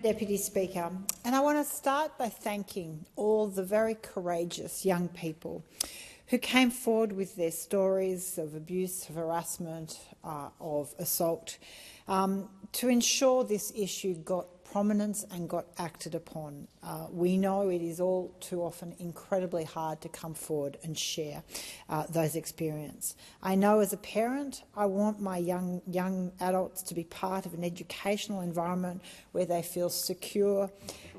Deputy Speaker, and I want to start by thanking all the very courageous young people who came forward with their stories of abuse, of harassment, of assault, to ensure this issue got prominence and got acted upon. We know it is all too often incredibly hard to come forward and share those experiences. I know as a parent I want my young adults to be part of an educational environment where they feel secure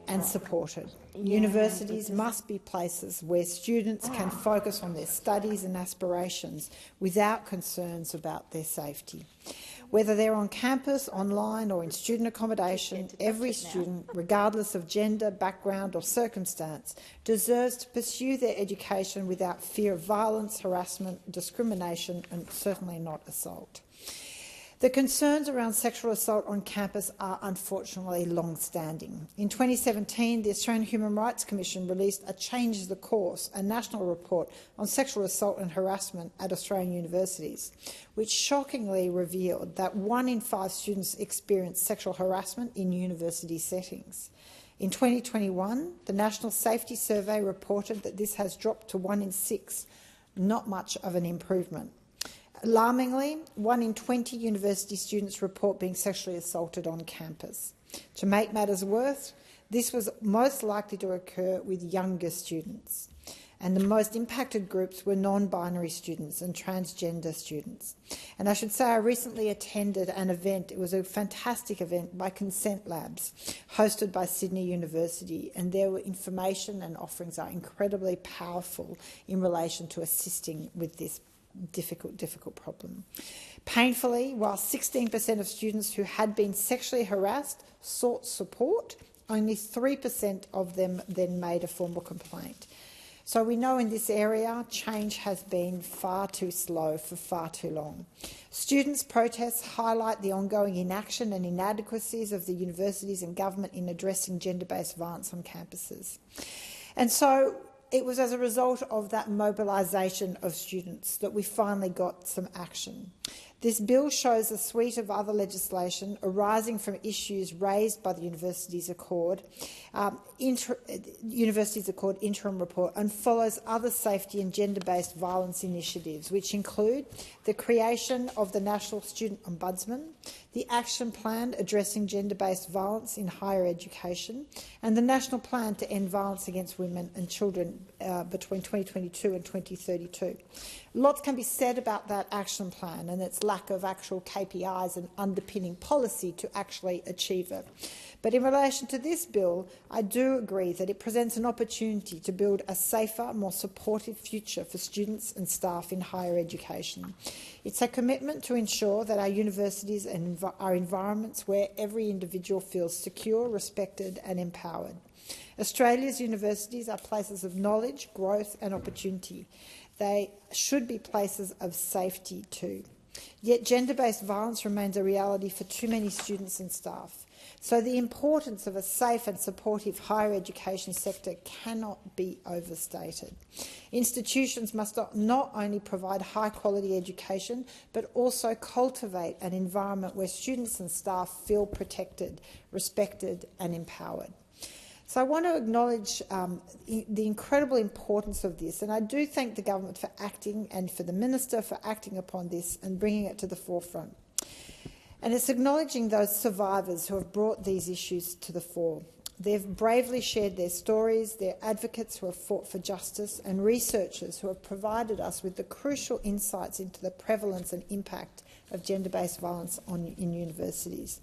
and supported. Universities must be places where students can focus on their studies and aspirations without concerns about their safety. Whether they're on campus, online or in student accommodation, every student, regardless of gender, background or circumstance, deserves to pursue their education without fear of violence, harassment, discrimination and certainly not assault. The concerns around sexual assault on campus are unfortunately long-standing. In 2017, the Australian Human Rights Commission released a Change the Course, a national report on sexual assault and harassment at Australian universities, which shockingly revealed that 1 in 5 students experience sexual harassment in university settings. In 2021, the National Safety Survey reported that this has dropped to 1 in 6, not much of an improvement. Alarmingly, 1 in 20 university students report being sexually assaulted on campus. To make matters worse, this was most likely to occur with younger students, and the most impacted groups were non-binary students and transgender students. And I should say I recently attended an event, it was a fantastic event by Consent Labs, hosted by Sydney University, and there were information and offerings are incredibly powerful in relation to assisting with this difficult problem. Painfully, while 16% of students who had been sexually harassed sought support, only 3% of them then made a formal complaint. So we know in this area change has been far too slow for far too long. Students' protests highlight the ongoing inaction and inadequacies of the universities and government in addressing gender-based violence on campuses. And so it was as a result of that mobilisation of students that we finally got some action. This bill shows a suite of other legislation arising from issues raised by the Universities Accord interim report and follows other safety and gender-based violence initiatives, which include the creation of the National Student Ombudsman, the Action Plan addressing gender-based violence in higher education, and the National Plan to end violence against women and children between 2022 and 2032. Lots can be said about that action plan and its lack of actual KPIs and underpinning policy to actually achieve it. But in relation to this bill, I do agree that it presents an opportunity to build a safer, more supportive future for students and staff in higher education. It's a commitment to ensure that our universities are environments where every individual feels secure, respected and empowered. Australia's universities are places of knowledge, growth and opportunity. They should be places of safety too. Yet gender-based violence remains a reality for too many students and staff. So the importance of a safe and supportive higher education sector cannot be overstated. Institutions must not only provide high-quality education, but also cultivate an environment where students and staff feel protected, respected and empowered. So I want to acknowledge the incredible importance of this, and I do thank the government for acting and for the Minister for acting upon this and bringing it to the forefront. And it's acknowledging those survivors who have brought these issues to the fore. They've bravely shared their stories, they're advocates who have fought for justice, and researchers who have provided us with the crucial insights into the prevalence and impact of gender-based violence in universities.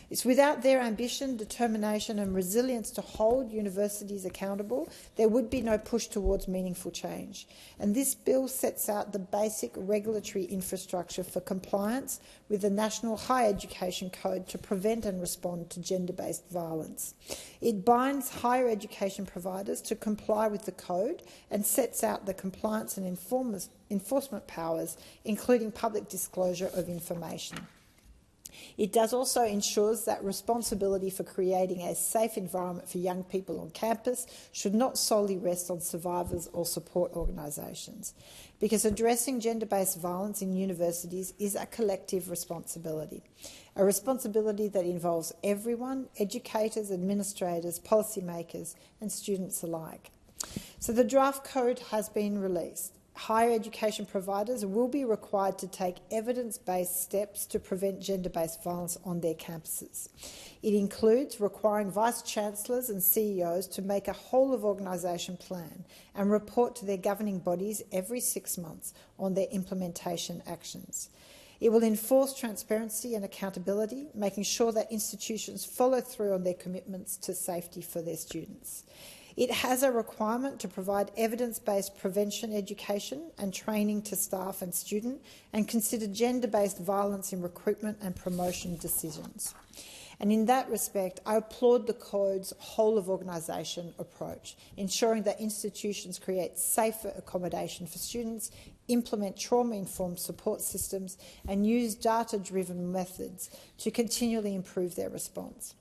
It's without their ambition, determination and resilience to hold universities accountable, there would be no push towards meaningful change. And this bill sets out the basic regulatory infrastructure for compliance with the National Higher Education Code to prevent and respond to gender-based violence. It binds higher education providers to comply with the code and sets out the compliance and enforcement powers, including public disclosure of information. It does also ensures that responsibility for creating a safe environment for young people on campus should not solely rest on survivors or support organisations, because addressing gender-based violence in universities is a collective responsibility, a responsibility that involves everyone, educators, administrators, policymakers and students alike. So the draft code has been released. Higher education providers will be required to take evidence-based steps to prevent gender-based violence on their campuses. It includes requiring vice-chancellors and CEOs to make a whole-of-organisation plan and report to their governing bodies every 6 months on their implementation actions. It will enforce transparency and accountability, making sure that institutions follow through on their commitments to safety for their students. It has a requirement to provide evidence-based prevention education and training to staff and students and consider gender-based violence in recruitment and promotion decisions. And in that respect, I applaud the Code's whole-of-organisation approach, ensuring that institutions create safer accommodation for students, implement trauma-informed support systems and use data-driven methods to continually improve their response.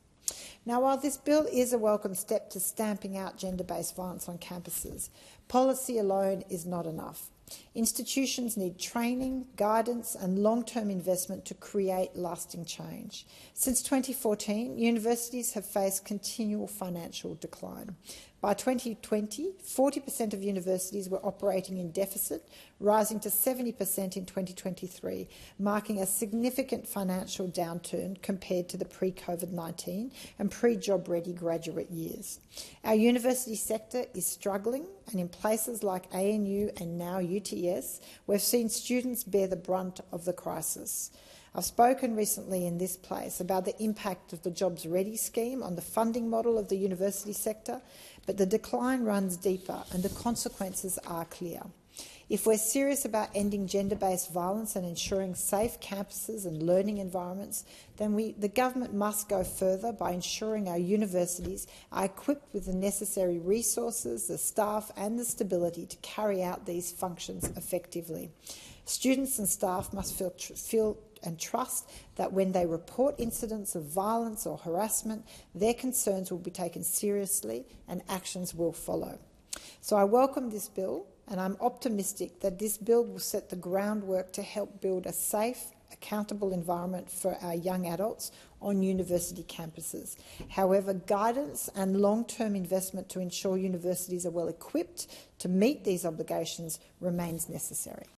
Now, while this bill is a welcome step to stamping out gender-based violence on campuses, policy alone is not enough. Institutions need training, guidance and long-term investment to create lasting change. Since 2014, universities have faced continual financial decline. By 2020, 40% of universities were operating in deficit, rising to 70% in 2023, marking a significant financial downturn compared to the pre-COVID-19 and pre-job-ready graduate years. Our university sector is struggling, and in places like ANU and now UTS, we've seen students bear the brunt of the crisis. I've spoken recently in this place about the impact of the Jobs Ready scheme on the funding model of the university sector, but the decline runs deeper and the consequences are clear. If we're serious about ending gender-based violence and ensuring safe campuses and learning environments, then the government must go further by ensuring our universities are equipped with the necessary resources, the staff and the stability to carry out these functions effectively. Students and staff must feel and trust that when they report incidents of violence or harassment, their concerns will be taken seriously and actions will follow. So I welcome this bill, and I'm optimistic that this bill will set the groundwork to help build a safe, accountable environment for our young adults on university campuses. However, guidance and long-term investment to ensure universities are well equipped to meet these obligations remains necessary.